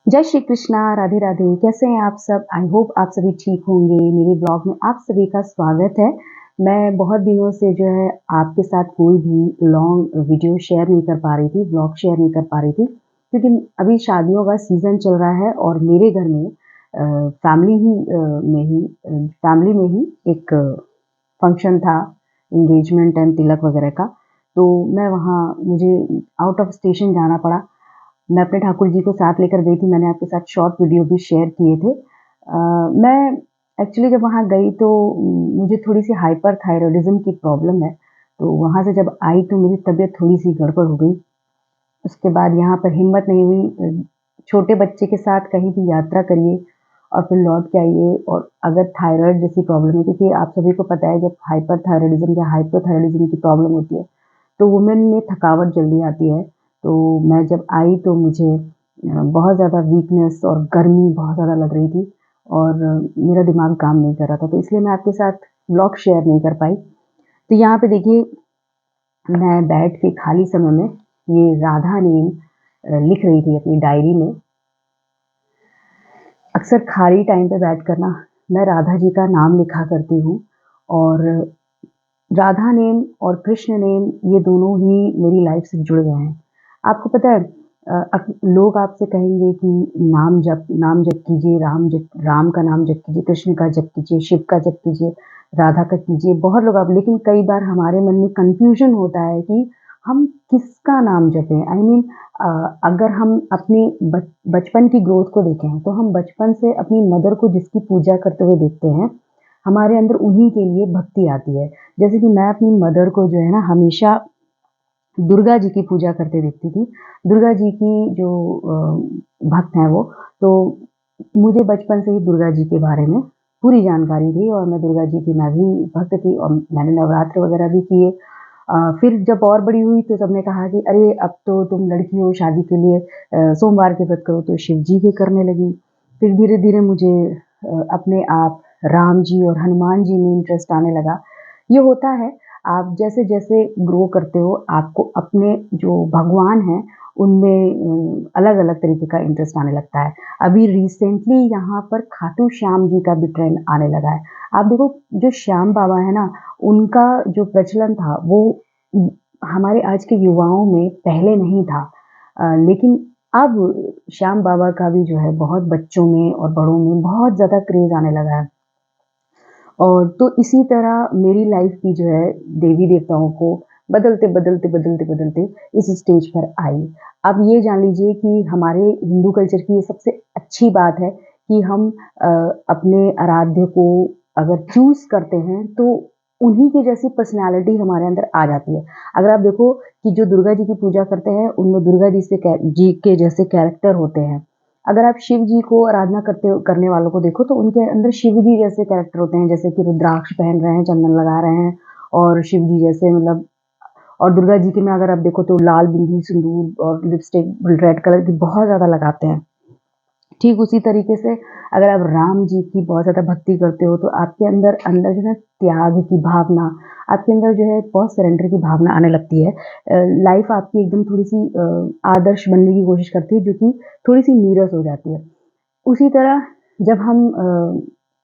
जय श्री कृष्णा, राधे राधे। कैसे हैं आप सब? आई होप आप सभी ठीक होंगे। मेरे ब्लॉग में आप सभी का स्वागत है। मैं बहुत दिनों से जो है आपके साथ कोई भी लॉन्ग वीडियो शेयर नहीं कर पा रही थी, ब्लॉग शेयर नहीं कर पा रही थी, क्योंकि अभी शादियों का सीज़न चल रहा है और मेरे घर में फैमिली में ही एक फंक्शन था, एंगेजमेंट एंड तिलक वगैरह का। तो मैं वहाँ मुझे आउट ऑफ स्टेशन जाना पड़ा। मैं अपने ठाकुर जी को साथ लेकर गई थी, मैंने आपके साथ शॉर्ट वीडियो भी शेयर किए थे। मैं एक्चुअली जब वहाँ गई तो मुझे थोड़ी-सी हाइपरथायरॉयडिज़्म की प्रॉब्लम है, तो वहाँ से जब आई तो मेरी तबीयत थोड़ी-सी गड़बड़ हो गई। उसके बाद यहाँ पर हिम्मत नहीं हुई। छोटे बच्चे के साथ कहीं भी यात्रा करिए और फिर लौट के आइए, और अगर थायराइड जैसी प्रॉब्लम है, क्योंकि आप सभी को पता है जब हाइपरथायरॉयडिज़्म या हाइपोथायरॉयडिज़्म की प्रॉब्लम होती है, तो वुमेन में थकावट जल्दी आती है। तो मैं जब आई तो मुझे बहुत ज़्यादा वीकनेस और गर्मी बहुत ज़्यादा लग रही थी, और मेरा दिमाग काम नहीं कर रहा था, तो इसलिए मैं आपके साथ व्लॉग शेयर नहीं कर पाई। तो यहाँ पे देखिए, मैं बैठ के खाली समय में ये राधा नेम लिख रही थी अपनी डायरी में। अक्सर खाली टाइम पे बैठ कर ना मैं राधा जी का नाम लिखा करती हूँ, और राधा नेम और कृष्ण नेम ये दोनों ही मेरी लाइफ से जुड़ गए हैं। आपको पता है, लोग आपसे कहेंगे कि नाम जप कीजिए, राम का नाम जप कीजिए, कृष्ण का जप कीजिए, शिव का जप कीजिए, राधा का कीजिए। बहुत लोग आप, लेकिन कई बार हमारे मन में कन्फ्यूजन होता है कि हम किसका नाम जपें। आई मीन, अगर हम अपनी बचपन की ग्रोथ को देखें तो हम बचपन से अपनी मदर को जिसकी पूजा करते हुए देखते हैं, हमारे अंदर उन्हीं के लिए भक्ति आती है। जैसे कि मैं अपनी मदर को जो है ना हमेशा दुर्गा जी की पूजा करते देखती थी। दुर्गा जी की जो भक्त हैं वो, तो मुझे बचपन से ही दुर्गा जी के बारे में पूरी जानकारी थी, और मैं दुर्गा जी की मैं भी भक्त थी, और मैंने नवरात्र वगैरह भी किए। फिर जब और बड़ी हुई तो सबने कहा कि अरे अब तो तुम लड़की हो, शादी के लिए सोमवार के व्रत करो, तो शिव जी के करने लगी। फिर धीरे-धीरे मुझे अपने आप राम जी और हनुमान जी में इंटरेस्ट आने लगा। ये होता है, आप जैसे-जैसे ग्रो करते हो, आपको अपने जो भगवान हैं, उनमें अलग-अलग तरीके का इंटरेस्ट आने लगता है। अभी रिसेंटली यहाँ पर खाटू श्याम जी का भी ट्रेंड आने लगा है। आप देखो, जो श्याम बाबा है ना, उनका जो प्रचलन था, वो हमारे आज के युवाओं में पहले नहीं था। लेकिन अब श्याम बाबा का भी जो है बहुत बच्चों में और बड़ों में बहुत ज़्यादा क्रेज़ आने लगा है। और तो इसी तरह मेरी लाइफ भी जो है देवी-देवताओं को बदलते इस स्टेज पर आई। अब ये जान लीजिए कि हमारे हिंदू कल्चर की ये सबसे अच्छी बात है कि हम अपने आराध्य को अगर चूज़ करते हैं तो उन्हीं की जैसी पर्सनैलिटी हमारे अंदर आ जाती है। अगर आप देखो कि जो दुर्गा जी की पूजा करते हैं, उनमें दुर्गा जी के जैसे कैरेक्टर होते हैं। अगर आप शिव जी को आराधना करने वालों को देखो तो उनके अंदर शिव जी जैसे कैरेक्टर होते हैं, जैसे कि रुद्राक्ष पहन रहे हैं, चंदन लगा रहे हैं, और शिव जी जैसे मतलब। और दुर्गा जी के में अगर आप देखो तो लाल बिंदी, सिंदूर और लिपस्टिक रेड कलर की बहुत ज़्यादा लगाते हैं। ठीक उसी तरीके से अगर आप राम जी की बहुत ज़्यादा भक्ति करते हो तो आपके अंदर अंदर जो है त्याग की भावना, आपके अंदर जो है बहुत सरेंडर की भावना आने लगती है। लाइफ आपकी एकदम थोड़ी-सी आदर्श बनने की कोशिश करती है, जो कि थोड़ी-सी नीरस हो जाती है। उसी तरह जब हम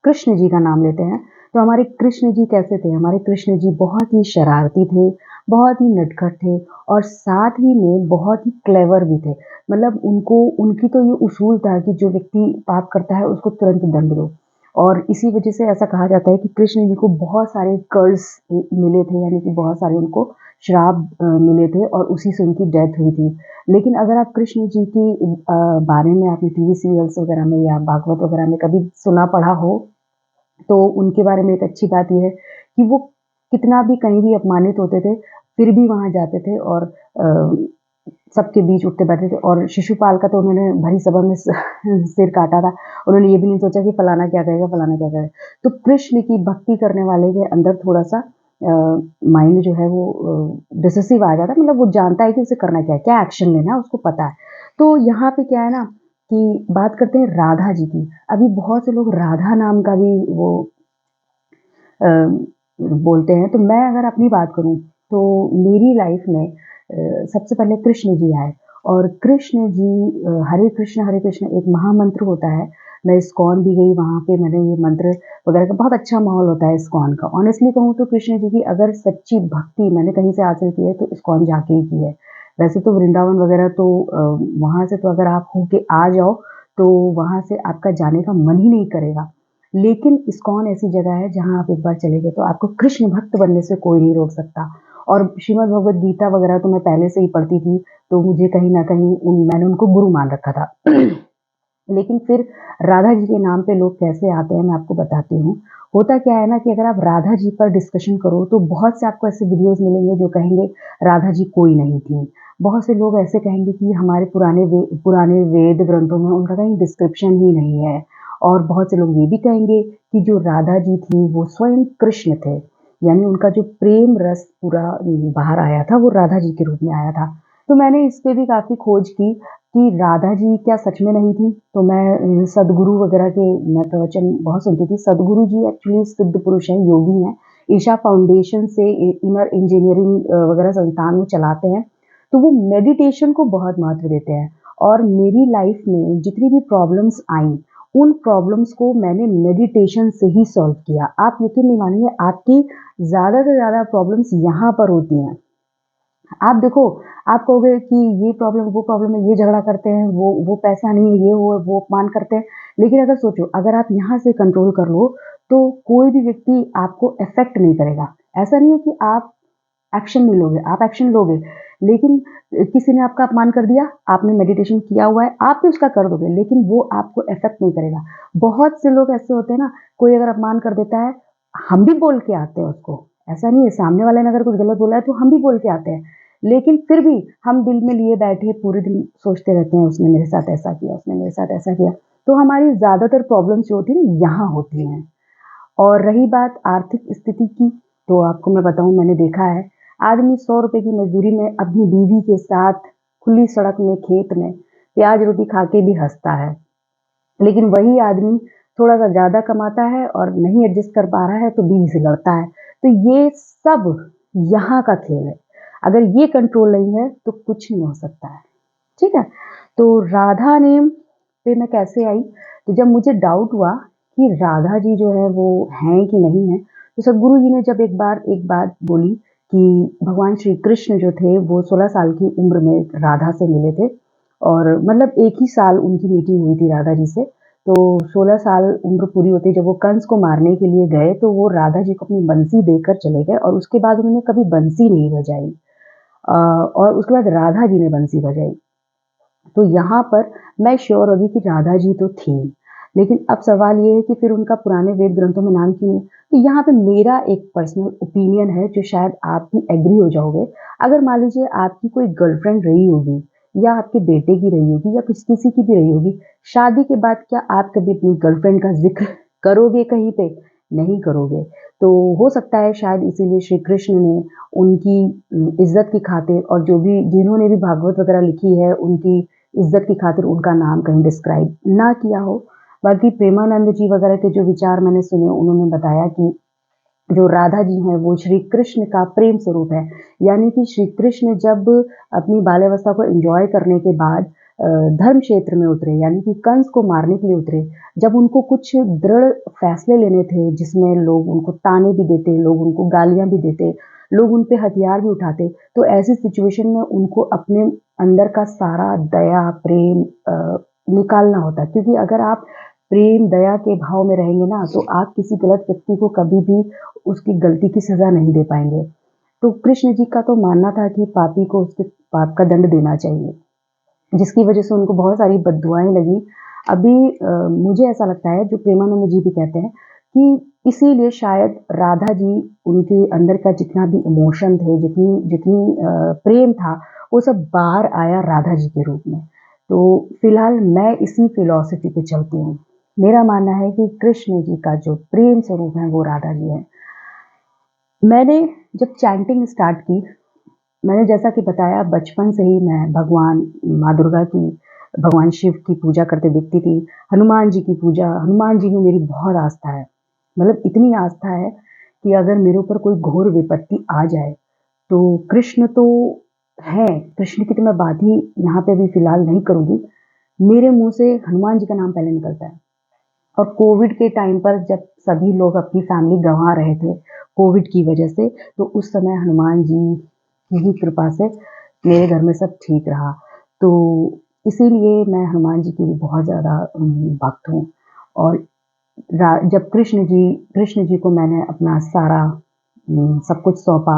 कृष्ण जी का नाम लेते हैं, तो हमारे कृष्ण जी कैसे थे? हमारे कृष्ण जी बहुत ही शरारती थे, बहुत ही नटखट थे, और साथ ही में बहुत ही क्लेवर भी थे। मतलब उनकी तो ये उसूल था कि जो व्यक्ति पाप करता है उसको तुरंत दंड दो। और इसी वजह से ऐसा कहा जाता है कि कृष्ण जी को बहुत सारे कर्स मिले थे, यानी कि बहुत सारे उनको श्राप मिले थे, और उसी से उनकी डेथ हुई थी। लेकिन अगर आप कृष्ण जी की बारे में आपने टीवी सीरियल्स वगैरह में या भागवत वगैरह में कभी सुना पढ़ा हो, तो उनके बारे में एक अच्छी बात ये है कि वो कितना भी कहीं भी अपमानित होते थे, फिर भी वहाँ जाते थे और सबके बीच उठते बैठते थे। और शिशुपाल का तो उन्होंने भरी सभा में सिर काटा था। उन्होंने ये भी नहीं सोचा कि फलाना क्या कहेगा, फलाना क्या कहेगा। तो कृष्ण की भक्ति करने वाले के अंदर थोड़ा-सा माइंड जो है वो डिसेसिव आ जाता है, मतलब वो जानता है कि उसे करना क्या है, क्या एक्शन लेना है, उसको पता है। तो यहाँ पे क्या है ना कि बात करते हैं राधा जी की। अभी बहुत से लोग राधा नाम का भी वो अ, बोलते हैं। तो मैं अगर अपनी बात करूँ तो मेरी लाइफ में सबसे पहले कृष्ण जी आए, और कृष्ण जी हरे कृष्ण एक महामंत्र होता है। मैं इस्कॉन भी गई, वहाँ पे मैंने ये मंत्र वगैरह का बहुत अच्छा माहौल होता है इस्कॉन का। ऑनेस्टली कहूँ तो कृष्ण जी की अगर सच्ची भक्ति मैंने कहीं से हासिल की है तो इस्कॉन जाके ही की है। वैसे तो वृंदावन वगैरह तो वहाँ से तो अगर आप होके आ जाओ तो वहाँ से आपका जाने का मन ही नहीं करेगा। लेकिन इस्कॉन ऐसी जगह है जहाँ आप एक बार चले गए तो आपको कृष्ण भक्त बनने से कोई नहीं रोक सकता। और श्रीमद् भगवद गीता वगैरह तो मैं पहले से ही पढ़ती थी, तो मुझे कहीं न कहीं मैंने उनको गुरु मान रखा था। लेकिन फिर राधा जी के नाम पे लोग कैसे आते हैं मैं आपको बताती हूँ। होता क्या है ना कि अगर आप राधा जी पर डिस्कशन करो तो बहुत से आपको ऐसे वीडियोज़ मिलेंगे जो कहेंगे राधा जी कोई नहीं थी। बहुत से लोग ऐसे कहेंगे कि हमारे पुराने वेद ग्रंथों में उनका कहीं डिस्क्रिप्शन ही नहीं है। और बहुत से लोग ये भी कहेंगे कि जो राधा जी थी वो स्वयं कृष्ण थे। यानी उनका जो प्रेम रस पूरा बाहर आया था वो राधा जी के रूप में आया था। तो मैंने इस पे भी काफ़ी खोज की कि राधा जी क्या सच में नहीं थी? तो मैं सद्गुरु वगैरह के मैं प्रवचन बहुत सुनती थी। सद्गुरु जी एक्चुअली सिद्ध पुरुष हैं, योगी हैं। ईशा फाउंडेशन से इनर इंजीनियरिंग वगैरह संस्थान वो चलाते हैं। तो वो मेडिटेशन को बहुत महत्व देते हैं और मेरी लाइफ में जितनी भी प्रॉब्लम्स आईं, उन प्रॉब्लम्स को मैंने मेडिटेशन से ही सॉल्व किया। आप यकीन नहीं मानेंगे आपकी ज़्यादा से ज़्यादा प्रॉब्लम्स यहाँ पर होती हैं। आप देखो, आप कहोगे कि ये प्रॉब्लम है, ये झगड़ा करते हैं, वो पैसा नहीं है, ये वो अपमान करते हैं। लेकिन अगर सोचो, अगर आप यहाँ से कंट्रोल कर लो, तो कोई भी व्यक्ति आपको अफ़ेक्ट नहीं करेगा। ऐसा नहीं है कि आप एक्शन नहीं लोगे, आप एक्शन लोगे, लेकिन किसी ने आपका अपमान कर दिया, आपने मेडिटेशन किया हुआ है, आप भी उसका कर दोगे, लेकिन वो आपको अफ़ेक्ट नहीं करेगा। बहुत से लोग ऐसे होते हैं ना, कोई अगर अपमान कर देता है, हम भी बोल के आते हैं उसको। ऐसा नहीं है, सामने वाले ने अगर कुछ गलत बोला है, तो हम भी बोल के आते हैं। लेकिन फिर भी हम दिल में लिए बैठे पूरे दिन सोचते रहते हैं, उसने मेरे साथ ऐसा किया, उसने मेरे साथ ऐसा किया। तो हमारी ज़्यादातर प्रॉब्लम्स जो होती है ना, यहाँ होती हैं। और रही बात आर्थिक स्थिति की, तो आपको मैं बताऊँ मैंने देखा है, आदमी 100 रुपए की मज़दूरी में अपनी बीवी के साथ खुली सड़क में, खेत में, प्याज रोटी खा के भी हँसता है। लेकिन वही आदमी थोड़ा-सा ज़्यादा कमाता है और नहीं एडजस्ट कर पा रहा है तो बीवी से लड़ता है। तो ये सब यहाँ का खेल है। अगर ये कंट्रोल नहीं है तो कुछ नहीं हो सकता है। ठीक है? तो राधा नेम पे मैं कैसे आई? तो जब मुझे डाउट हुआ कि राधा जी जो है वो हैं कि नहीं हैं, तो सद्गुरु जी ने जब एक बात बोली कि भगवान श्री कृष्ण जो थे वो 16 साल की उम्र में राधा से मिले थे और मतलब एक ही साल उनकी मीटिंग हुई थी राधा जी से। तो 16 साल उम्र पूरी होते जब वो कंस को मारने के लिए गए तो वो राधा जी को अपनी बंसी देकर चले गए और उसके बाद उन्होंने कभी बंसी नहीं बजाई। और उसके बाद राधा जी ने बंसी बजाई। तो यहाँ पर मैं श्योर हो गई कि राधा जी तो थी। लेकिन अब सवाल ये है कि फिर उनका पुराने वेद ग्रंथों में नाम क्यों नहीं है? तो यहाँ पे मेरा एक पर्सनल ओपिनियन है जो शायद आप भी एग्री हो जाओगे। अगर मान लीजिए आपकी कोई गर्लफ्रेंड रही होगी या आपके बेटे की रही होगी या किसी की भी रही होगी, शादी के बाद क्या आप कभी अपनी गर्लफ्रेंड का ज़िक्र करोगे कहीं पे? नहीं करोगे। तो हो सकता है शायद इसीलिए श्री कृष्ण ने उनकी इज़्ज़त की खातिर और जो भी जिन्होंने भी भागवत वगैरह लिखी है उनकी इज़्ज़त की खातिर उनका नाम कहीं डिस्क्राइब ना किया हो। बाकी प्रेमानंद जी वगैरह के जो विचार मैंने सुने उन्होंने बताया कि जो राधा जी हैं वो श्री कृष्ण का प्रेम स्वरूप है। यानी कि श्री कृष्ण जब अपनी बाल्यावस्था को एन्जॉय करने के बाद धर्म क्षेत्र में उतरे यानी कि कंस को मारने के लिए उतरे। जब उनको कुछ दृढ़ फैसले लेने थे जिसमें लोग उनको ताने भी देते, लोग उनको गालियाँ भी देते, लोग उन पे हथियार भी उठाते, तो ऐसी सिचुएशन में उनको अपने अंदर का सारा दया, प्रेम निकालना होता। क्योंकि अगर आप प्रेम, दया के भाव में रहेंगे ना, तो आप किसी गलत व्यक्ति को कभी भी उसकी गलती की सज़ा नहीं दे पाएँगे। तो कृष्ण जी का तो मानना था कि पापी को उसके पाप का दंड देना चाहिए, जिसकी वज़ह से उनको बहुत सारी बद्दुआएँ लगी। अभी मुझे ऐसा लगता है जो प्रेमानंद जी भी कहते हैं कि इसीलिए शायद राधा जी उनके अंदर का जितना भी इमोशन थे, जितनी जितनी प्रेम था, वो सब बाहर आया राधा जी के रूप में। तो फिलहाल मैं इसी फ़िलॉसफ़ी पे चलती हूँ। मेरा मानना है कि कृष्ण जी का जो प्रेम स्वरूप है वो राधा जी हैं। मैंने जब चैंटिंग स्टार्ट की, मैंने जैसा कि बताया बचपन से ही मैं भगवान माँ दुर्गा की, भगवान शिव की पूजा करते दिखती थी। हनुमान जी की पूजा हनुमान जी में मेरी बहुत आस्था है। मतलब इतनी आस्था है कि अगर मेरे ऊपर कोई घोर विपत्ति आ जाए, तो कृष्ण तो हैं, कृष्ण की तो मैं बात ही यहाँ पे अभी फ़िलहाल नहीं करूँगी। मेरे मुँह से हनुमान जी का नाम पहले निकलता है। और कोविड के टाइम पर जब सभी लोग अपनी फैमिली गँवा रहे थे, कोविड की वजह से, तो उस समय हनुमान जी की ही कृपा से मेरे घर में सब ठीक रहा। तो इसीलिए मैं हनुमान जी की भी बहुत ज़्यादा भक्त हूँ। और जब कृष्ण जी को मैंने अपना सारा सब कुछ सौंपा,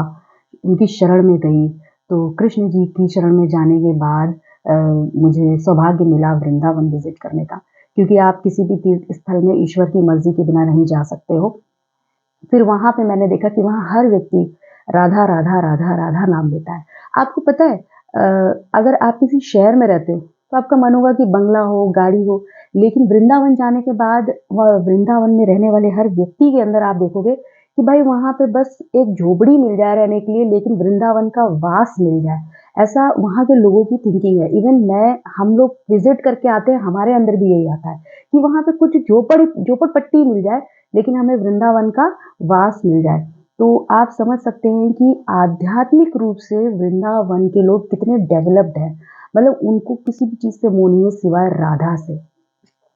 उनकी शरण में गई, तो कृष्ण जी की शरण में जाने के बाद मुझे सौभाग्य मिला वृंदावन विज़िट करने का, क्योंकि आप किसी भी तीर्थ स्थल में ईश्वर की मर्ज़ी के बिना नहीं जा सकते हो। फिर वहाँ पे मैंने देखा कि वहाँ हर व्यक्ति राधा, राधा, राधा, राधा नाम लेता है। आपको पता है अगर आप किसी शहर में रहते हो, तो आपका मन होगा कि बंगला हो, गाड़ी हो, लेकिन वृंदावन जाने के बाद वृंदावन में रहने वाले हर व्यक्ति के अंदर आप देखोगे कि भाई वहाँ पे बस एक झोपड़ी मिल जाए रहने के लिए, लेकिन वृंदावन का वास मिल जाए। ऐसा वहाँ के लोगों की थिंकिंग है। इवन हम लोग विज़िट करके आते हैं, हमारे अंदर भी यही आता है कि वहाँ पे कुछ झोपड़पट्टी मिल जाए, लेकिन हमें वृंदावन का वास मिल जाए। तो आप समझ सकते हैं कि आध्यात्मिक रूप से वृंदावन के लोग कितने डेवलप्ड हैं। मतलब उनको किसी भी चीज़ से मोह नहीं है सिवाय राधा से।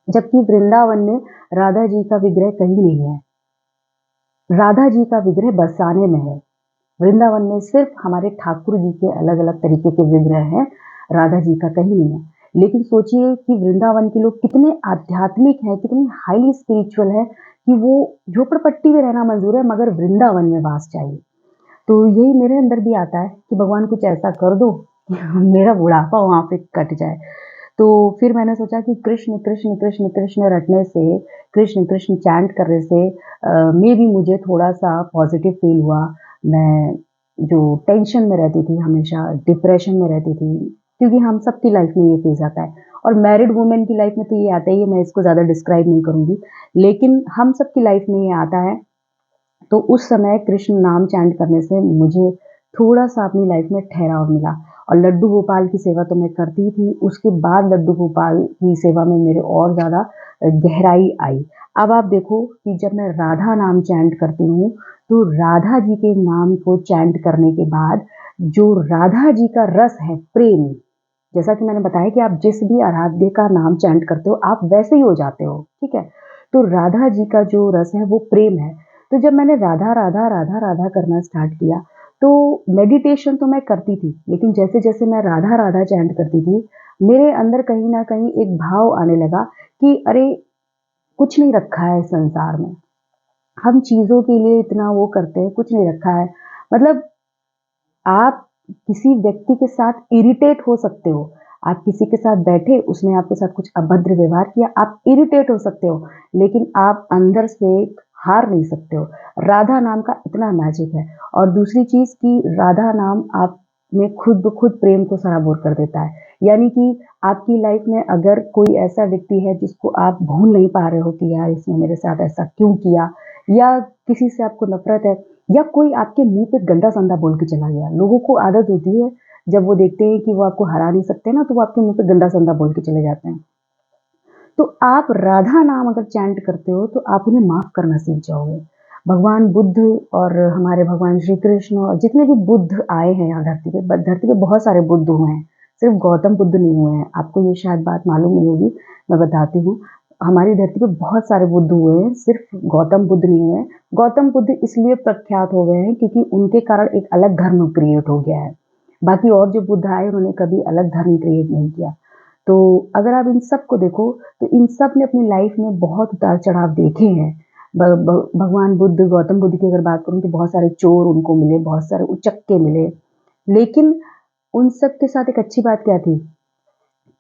जबकि वृंदावन में राधा जी का विग्रह कहीं नहीं है। राधा जी का विग्रह बरसाने में है। वृंदावन में सिर्फ हमारे ठाकुर जी के अलग-अलग तरीके के विग्रह हैं, राधा जी का कहीं नहीं है। लेकिन सोचिए कि वृंदावन के लोग कितने आध्यात्मिक हैं, कितने हाईली स्पिरिचुअल हैं कि वो झोपड़पट्टी में रहना मंज़ूर है मगर वृंदावन में वास चाहिए। तो यही मेरे अंदर भी आता है कि भगवान कुछ ऐसा कर दो कि मेरा बुढ़ापा वहाँ पे कट जाए। तो फिर मैंने सोचा कि कृष्ण, कृष्ण, कृष्ण, कृष्ण रटने से, कृष्ण, कृष्ण चैंट करने से मेबी मुझे थोड़ा-सा पॉज़िटिव फ़ील हुआ। मैं जो टेंशन में रहती थी हमेशा, डिप्रेशन में रहती थी, क्योंकि हम सबकी लाइफ़ में ये फ़ेज़ आता है और मैरिड वुमन की लाइफ़ में तो ये आता ही है, मैं इसको ज़्यादा डिस्क्राइब नहीं करूँगी। लेकिन हम सबकी लाइफ़ में ये आता है, तो उस समय कृष्ण नाम चैंट करने से मुझे थोड़ा-सा अपनी लाइफ़ में ठहराव मिला। और लड्डू गोपाल की सेवा तो मैं करती ही थी, उसके बाद लड्डू गोपाल की सेवा में मेरे और ज़्यादा गहराई आई। अब आप देखो कि जब मैं राधा नाम चैंट करती हूँ, तो राधा जी के नाम को चैंट करने के बाद जो राधा जी का रस है, प्रेम, जैसा कि मैंने बताया कि आप जिस भी आराध्य का नाम चैंट करते हो, आप वैसे ही हो जाते हो, ठीक है? तो राधा जी का जो रस है, वो प्रेम है। तो जब मैंने राधा, राधा, राधा, राधा करना स्टार्ट किया, तो मेडिटेशन तो मैं करती थी, लेकिन जैसे-जैसे मैं राधा, राधा चैंट करती थी, मेरे अंदर कहीं न कहीं एक भाव आने लगा कि अरे! कुछ नहीं रखा है इस संसार में। हम चीज़ों के लिए इतना वो करते हैं, कुछ नहीं रखा है। मतलब आप किसी व्यक्ति के साथ इरिटेट हो सकते हो। आप किसी के साथ बैठे, उसने आपके साथ कुछ अभद्र व्यवहार किया, आप इरिटेट हो सकते हो, लेकिन आप अंदर से हार नहीं सकते हो। राधा नाम का इतना मैजिक है। और दूसरी चीज़ कि राधा नाम आप में खुद ब खुद प्रेम को सराबोर कर देता है। यानी कि आपकी लाइफ़ में अगर कोई ऐसा व्यक्ति है जिसको आप भूल नहीं पा रहे हो कि यार इसने मेरे साथ ऐसा क्यों किया, या किसी से आपको नफ़रत है, या कोई आपके मुँह पे गंदा-संदा बोल के चला गया। लोगों को आदत होती है, जब वो देखते हैं कि वो आपको हरा नहीं सकते ना, तो वो आपके मुँह पे गंदा-संदा बोल के चले जाते हैं। तो आप राधा नाम अगर चैंट करते हो, तो आप उन्हें माफ़ करना सीख जाओगे। भगवान बुद्ध और हमारे भगवान श्री कृष्ण और जितने भी बुद्ध आए हैं यहाँ धरती पे बहुत सारे बुद्ध हुए हैं, सिर्फ़ गौतम बुद्ध नहीं हुए हैं। आपको ये शायद बात मालूम नहीं होगी, मैं बताती हूँ। हमारी धरती पे बहुत सारे बुद्ध हुए हैं, सिर्फ़ गौतम बुद्ध नहीं हुए हैं। गौतम बुद्ध इसलिए प्रख्यात हो गए हैं क्योंकि उनके कारण एक अलग धर्म क्रिएट हो गया है। बाकी और जो बुद्ध आए उन्होंने कभी अलग धर्म क्रिएट नहीं किया। तो अगर आप इन सब को देखो, तो इन सब ने अपनी लाइफ में बहुत उतार-चढ़ाव देखे हैं। ब ब भगवान बुद्ध, गौतम बुद्ध की अगर बात करूँ तो बहुत सारे चोर उनको मिले, बहुत सारे उचक्के मिले। लेकिन उन सब के साथ एक अच्छी बात क्या थी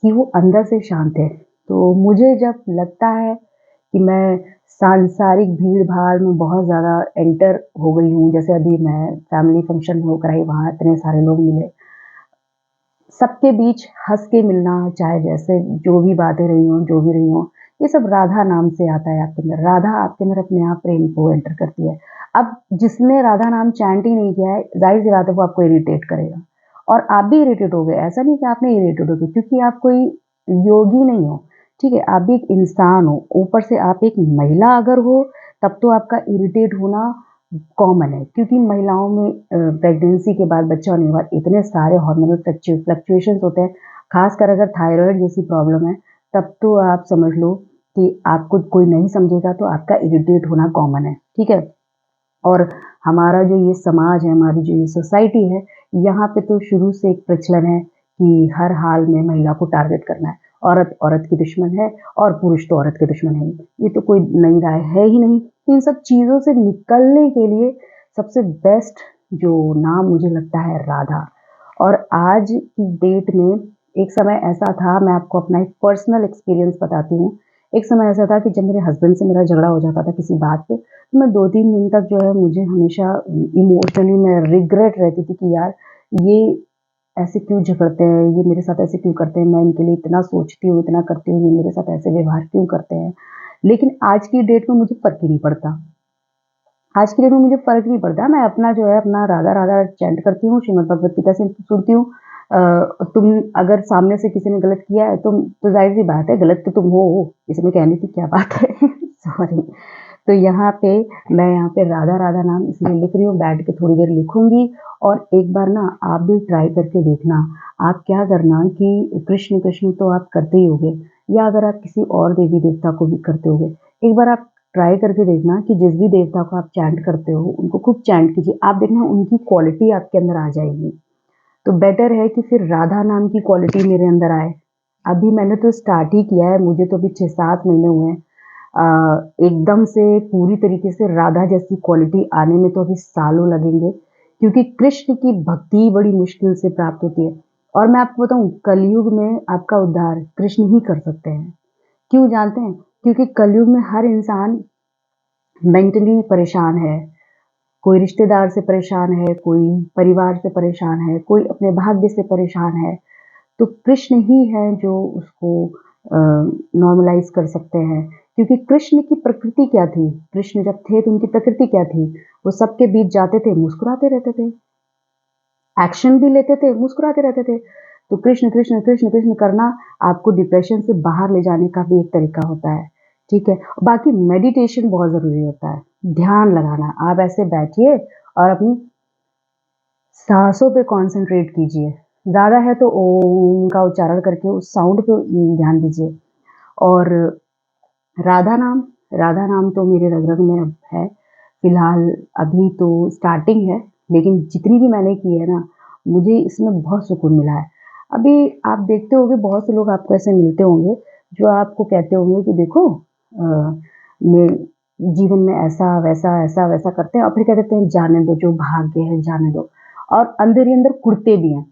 कि वो अंदर से शांत थे। तो मुझे जब लगता है कि मैं सांसारिक भीड़-भाड़ में बहुत ज़्यादा एंटर हो गई हूँ, जैसे अभी मैं फैमिली फंक्शन में होकर आई, वहाँ इतने सारे लोग मिले। सबके बीच हँस के मिलना, चाहे जैसे जो भी बातें रही हों, जो भी रही हों, ये सब राधा नाम से आता है आपके अंदर। राधा आपके अंदर अपने आप प्रेम को एंटर करती है। अब जिसने राधा नाम चैंट ही नहीं किया है, ज़ाहिर-सी बात है वो आपको इरिटेट करेगा और आप भी इरिटेट हो गए। ऐसा नहीं कि आपने इरिटेट हो गए क्योंकि आप कोई योगी नहीं हो, ठीक है? आप भी एक इंसान हो। ऊपर से आप एक महिला अगर हो, तब तो आपका इरिटेट होना कॉमन है, क्योंकि महिलाओं में प्रेगनेंसी के बाद, बच्चा होने के बाद इतने सारे हार्मोनल फ्लक्चुएशंस होते हैं, खासकर अगर थायराइड जैसी प्रॉब्लम है, तब तो आप समझ लो कि आपको कोई नहीं समझेगा तो आपका इरिटेट होना कॉमन है, ठीक है। और हमारा जो ये समाज है, हमारी जो ये सोसाइटी है, यहाँ पे तो शुरू से एक प्रचलन है कि हर हाल में महिला को टारगेट करना है। औरत औरत की दुश्मन है और पुरुष तो औरत के दुश्मन है ही। ये तो कोई नई राय है ही नहीं। इन सब चीज़ों से निकलने के लिए सबसे बेस्ट जो नाम मुझे लगता है राधा। और आज की डेट में एक समय ऐसा था, मैं आपको अपना एक पर्सनल एक्सपीरियंस बताती हूँ। एक समय ऐसा था कि जब मेरे हस्बैंड से मेरा झगड़ा हो जाता था किसी बात पे, तो मैं 2-3 दिन तक जो है मुझे हमेशा इमोशनली मैं रिग्रेट रहती थी कि यार ये ऐसे क्यों झगड़ते हैं, ये मेरे साथ ऐसे क्यों करते हैं, मैं इनके लिए इतना सोचती हूँ, इतना करती हूँ, ये मेरे साथ ऐसे व्यवहार क्यों करते हैं। लेकिन आज की डेट में मुझे फ़र्क ही नहीं पड़ता। आज की डेट में मुझे फ़र्क नहीं पड़ता, मैं अपना जो है अपना राधा-राधा चैंट करती हूँ, श्रीमद् भगवत गीता से सुनती हूँ। तुम अगर सामने से किसी ने गलत किया है तो ज़ाहिर-सी बात है गलत तो तुम हो, इसमें कहने की क्या बात है। सॉरी। तो यहाँ पे मैं यहाँ पे राधा-राधा नाम इसलिए लिख रही हूँ, बैठ के थोड़ी देर लिखूँगी और एक बार ना आप भी ट्राई करके देखना। आप क्या करना कि कृष्ण, कृष्ण तो आप करते ही होंगे, या अगर आप किसी और देवी-देवता को भी करते होंगे, एक बार आप ट्राई करके देखना कि जिस भी देवता को आप चैंट करते हो, उनको खूब चैंट कीजिए। आप देखना उनकी क्वालिटी आपके अंदर आ जाएगी। तो बेटर है कि फिर राधा नाम की क्वालिटी मेरे अंदर आए। अभी मैंने तो स्टार्ट ही किया है, मुझे तो अभी 6-7 महीने हुए हैं। एकदम से पूरी तरीके से राधा जैसी क्वालिटी आने में तो अभी सालों लगेंगे, क्योंकि कृष्ण की भक्ति बड़ी मुश्किल से प्राप्त होती है। और मैं आपको बताऊँ, कलयुग में आपका उद्धार कृष्ण ही कर सकते हैं। क्यों जानते हैं? क्योंकि कलयुग में हर इंसान मेंटली परेशान है। कोई रिश्तेदार से परेशान है, कोई परिवार से परेशान है, कोई अपने भाग्य से परेशान है। तो कृष्ण ही है जो उसको नॉर्मलाइज़ कर सकते हैं। क्योंकि कृष्ण की प्रकृति क्या थी? कृष्ण जब थे तो उनकी प्रकृति क्या थी? वो सबके बीच जाते थे, मुस्कुराते रहते थे। एक्शन भी लेते थे, मुस्कुराते रहते थे। तो कृष्ण, कृष्ण, कृष्ण, कृष्ण करना आपको डिप्रेशन से बाहर ले जाने का भी एक तरीका होता है, ठीक है? बाकी मेडिटेशन बहुत ज़रूरी होता है, ध्यान लगाना। आप ऐसे बैठिए और अपनी साँसों पे कॉन्सन्ट्रेट कीजिए। ज़्यादा है तो ओम का उच्चारण करके उस साउंड पे ध्यान दीजिए। और राधा नाम, राधा नाम तो मेरे रग-रग में अब है। फ़िलहाल अभी तो स्टार्टिंग है, लेकिन जितनी भी मैंने की है ना, मुझे इसमें बहुत सुकून मिला है। अभी आप देखते होंगे बहुत से लोग आपको ऐसे मिलते होंगे, जो आपको कहते होंगे कि देखो मैं जीवन में ऐसा वैसा करते हैं और फिर कह देते हैं जाने दो, जो भाग्य है जाने दो। और अंदर ही अंदर कुढ़ते भी हैं।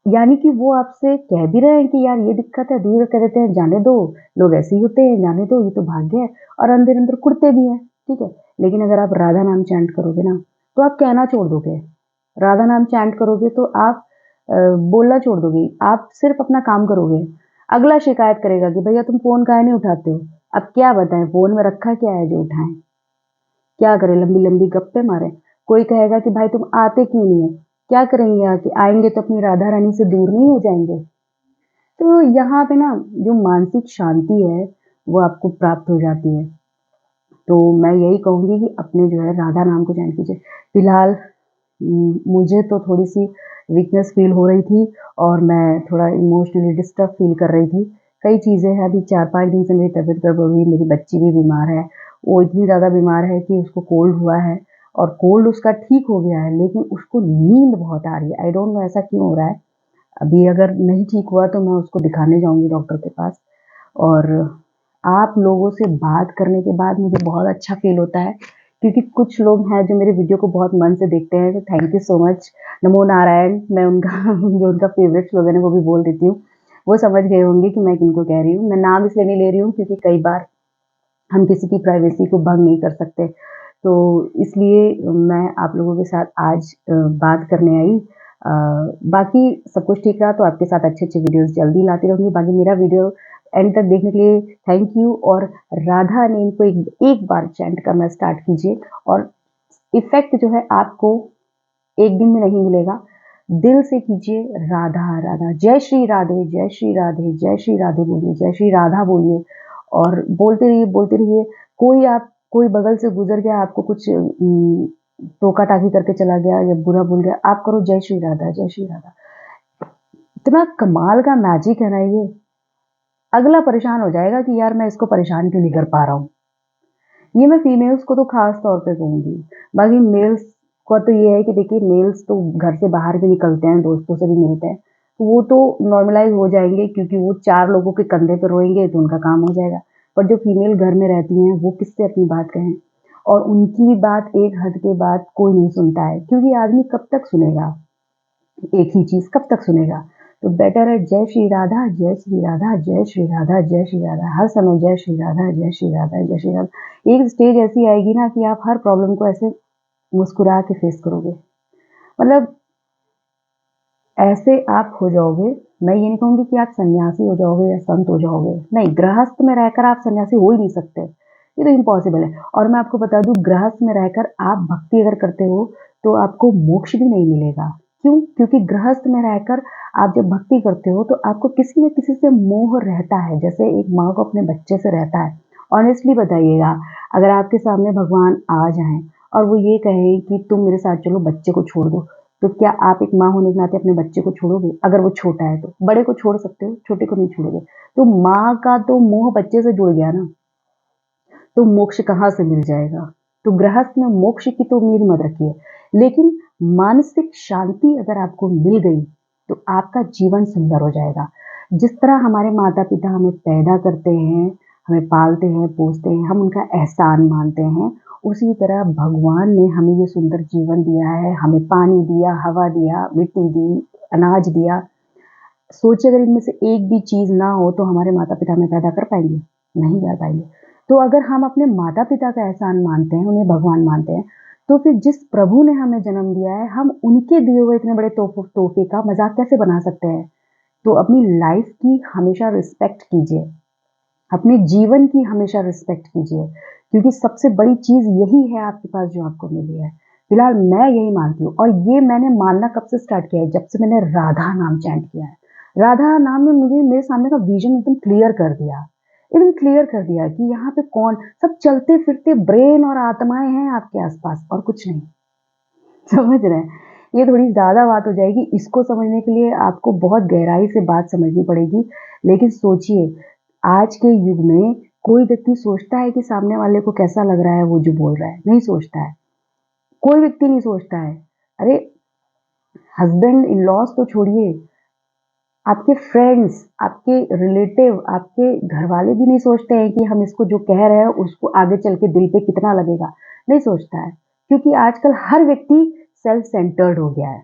यानी कि वो आपसे कह भी रहे हैं कि यार ये दिक्कत है, दूसरे कह देते हैं जाने दो, लोग ऐसे ही होते हैं, जाने दो, ये तो भाग्य है, और अंदर-अंदर कुढ़ते भी हैं, ठीक है? लेकिन अगर आप राधा नाम चैंट करोगे ना, तो आप कहना छोड़ दोगे। राधा नाम चैंट करोगे तो आप बोलना छोड़ दोगे, आप सिर्फ़ अपना काम करोगे। अगला शिकायत करेगा कि भैया तुम फ़ोन काहे नहीं उठाते हो? अब क्या बताएँ, फ़ोन में रखा क्या है जो उठाएँ? क्या करें, लंबी-लंबी गप्पे मारें? कोई कहेगा कि भाई तुम आते क्यों नहीं हो? क्या करेंगे आके? आएँगे तो अपनी राधा रानी से दूर नहीं हो जाएँगे? तो यहाँ पे ना जो मानसिक शांति है, वो आपको प्राप्त हो जाती है। तो मैं यही कहूँगी कि अपने जो है राधा नाम को चैंट कीजिए। फिलहाल मुझे तो थोड़ी-सी वीकनेस फ़ील हो रही थी और मैं थोड़ा इमोशनली डिस्टर्ब फ़ील कर रही थी। कई चीज़ें हैं, अभी 4-5 दिन से मेरी तबीयत गड़बड़ हुई, मेरी बच्ची भी बीमार है। वो इतनी ज़्यादा बीमार है कि उसको कोल्ड हुआ है और कोल्ड उसका ठीक हो गया है, लेकिन उसको नींद बहुत आ रही है। आई डोंट नो ऐसा क्यों हो रहा है? अभी अगर नहीं ठीक हुआ तो मैं उसको दिखाने जाऊँगी डॉक्टर के पास। और आप लोगों से बात करने के बाद मुझे बहुत अच्छा फ़ील होता है, क्योंकि कुछ लोग हैं जो मेरे वीडियो को बहुत मन से देखते हैं, तो थैंक यू सो मच। नमो नारायण, मैं उनका जो उनका फ़ेवरेट स्लोगन है वो भी बोल देती हूँ। वो समझ गए होंगे कि मैं किनको कह रही हूँ। मैं नाम इसलिए नहीं ले रही हूँ क्योंकि कई बार हम किसी की प्राइवेसी को भंग नहीं कर सकते। तो इसलिए मैं आप लोगों के साथ आज बात करने आई। बाकी सब कुछ ठीक रहा तो आपके साथ अच्छे-अच्छे वीडियोज़ जल्दी लाती रहूँगी। बाकी मेरा वीडियो एंड तक देखने के लिए थैंक यू। और राधा नेम को एक एक बार चैंट करना स्टार्ट कीजिए और इफ़ेक्ट जो है आपको 1 दिन में नहीं मिलेगा। दिल से कीजिए राधा, राधा, जय श्री राधे, जय श्री राधे बोलिए, जय श्री राधा बोलिए और बोलते रहिए, बोलते रहिए। कोई बगल से गुज़र गया, आपको कुछ टोका टाकी करके चला गया या बुरा बोल गया, आप करो जय श्री राधा, जय श्री राधा। इतना कमाल का मैजिक है ना ये। अगला परेशान हो जाएगा कि यार मैं इसको परेशान क्यों नहीं कर पा रहा हूँ। ये मैं फीमेल्स को तो खास तौर पे कहूँगी। बाकी मेल्स का तो ये है कि देखिए, मेल्स तो घर से बाहर भी निकलते हैं, दोस्तों से भी मिलते हैं, तो वो तो नॉर्मलाइज़ हो जाएँगे, क्योंकि वो 4 लोगों के कंधे पे रोएँगे तो उनका काम हो जाएगा। पर जो फीमेल घर में रहती हैं, वो किससे अपनी बात कहें? और उनकी भी बात एक हद के बाद कोई नहीं सुनता है, क्योंकि आदमी कब तक सुनेगा एक ही चीज़, कब तक सुनेगा? तो बेटर है जय श्री राधा, जय श्री राधा, जय श्री राधा, जय श्री राधा, हर समय जय श्री राधा, जय श्री राधा, जय श्री राधा। एक स्टेज ऐसी आएगी ना कि आप हर प्रॉब्लम को ऐसे मुस्कुरा के फेस करोगे। मतलब ऐसे आप हो जाओगे। मैं ये नहीं कहूँगी कि आप सन्यासी हो जाओगे या संत हो जाओगे, नहीं, गृहस्थ में रहकर आप सन्यासी हो ही नहीं सकते, ये तो इम्पॉसिबल है। और मैं आपको बता दूँ, गृहस्थ में रहकर आप भक्ति अगर करते हो, तो आपको मोक्ष भी नहीं मिलेगा। क्यों? क्योंकि गृहस्थ में रहकर आप जब भक्ति करते हो, तो आपको किसी न किसी से मोह रहता है, जैसे एक माँ को अपने बच्चे से रहता है। ऑनेस्टली बताइएगा, अगर आपके सामने भगवान आ जाएँ और वो ये कहें कि तुम मेरे साथ चलो, बच्चे को छोड़ दो, तो क्या आप एक माँ होने के नाते अपने बच्चे को छोड़ोगे? अगर वो छोटा है तो। बड़े को छोड़ सकते हो, छोटे को नहीं छोड़ोगे। तो माँ का तो मोह बच्चे से जुड़ गया ना, तो मोक्ष कहाँ से मिल जाएगा? तो गृहस्थ में मोक्ष की तो उम्मीद मत रखिए, लेकिन मानसिक शांति अगर आपको मिल गई, तो आपका जीवन सुंदर हो जाएगा। जिस तरह हमारे माता-पिता हमें पैदा करते हैं, हमें पालते हैं, पोसते हैं, हम उनका एहसान मानते हैं, उसी तरह भगवान ने हमें ये सुंदर जीवन दिया है, हमें पानी दिया, हवा दिया, मिट्टी दी, अनाज दिया। सोचिए, अगर इनमें से एक भी चीज़ ना हो, तो हमारे माता-पिता हमें पैदा कर पाएँगे? नहीं कर पाएँगे। तो अगर हम अपने माता-पिता का एहसान मानते हैं, उन्हें भगवान मानते हैं, तो फिर जिस प्रभु ने हमें जन्म दिया है, हम उनके दिए हुए इतने बड़े तोहफ़े का मज़ाक कैसे बना सकते हैं? तो अपनी लाइफ़ की हमेशा रिस्पेक्ट कीजिए, अपने जीवन की हमेशा रिस्पेक्ट कीजिए, क्योंकि सबसे बड़ी चीज़ यही है आपके पास जो आपको मिली है। फिलहाल मैं यही मानती हूँ, और ये मैंने मानना कब से स्टार्ट किया है, जब से मैंने राधा नाम चैंट किया है। राधा नाम ने मुझे मेरे सामने का विज़न एकदम क्लियर कर दिया। एकदम क्लियर कर दिया कि यहाँ पे कौन सब चलते-फिरते ब्रेन और आत्माएँ हैं आपके आस-पास, और कुछ नहीं। समझ रहे हैं? ये थोड़ी ज़्यादा बात हो जाएगी, इसको समझने के लिए आपको बहुत गहराई से बात समझनी पड़ेगी। लेकिन सोचिए, आज के युग में कोई व्यक्ति सोचता है कि सामने वाले को कैसा लग रहा है वो जो बोल रहा है? नहीं सोचता है। कोई व्यक्ति नहीं सोचता है। अरे! हस्बैंड इन लॉज़ तो छोड़िए, आपके फ्रेंड्स, आपके रिलेटिव, आपके घरवाले भी नहीं सोचते हैं कि हम इसको जो कह रहे हैं उसको आगे चल के दिल पे कितना लगेगा, नहीं सोचता है। क्योंकि आजकल हर व्यक्ति सेल्फ सेंटर्ड हो गया है,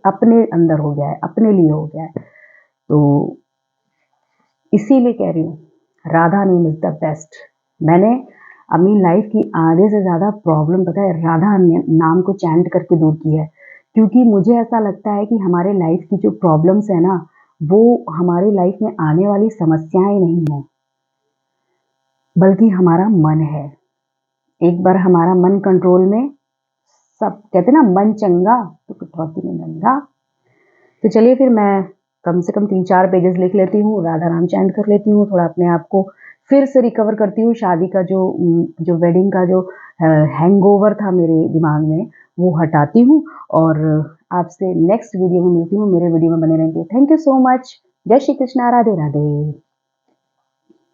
अपने अंदर हो गया है, अपने लिए हो गया है। तो इसीलिए कह रही हूँ, Radha name is the best. मैंने अपनी लाइफ़ की आधे से ज़्यादा प्रॉब्लम, पता है, राधा ने नाम को चैंट करके दूर की है। क्योंकि मुझे ऐसा लगता है कि हमारे लाइफ़ की जो प्रॉब्लम्स है ना, वो हमारी लाइफ़ में आने वाली समस्याएँ नहीं हैं, बल्कि हमारा मन है। एक बार हमारा मन कंट्रोल में, सब कहते हैं ना, मन चंगा तो कटौती में गंगा। तो चलिए फिर मैं कम से कम 3-4 पेजेज़ लिख लेती हूँ, राधा नाम चैंट कर लेती हूँ, थोड़ा अपने आप को फिर से रिकवर करती हूँ। शादी का जो वेडिंग का जो हैंगओवर था मेरे दिमाग में, वो हटाती हूँ, और आपसे नेक्स्ट वीडियो में मिलती हूँ। मेरे वीडियो में बने रहेंगे। Thank you so much. जय श्री कृष्णा, राधे राधे।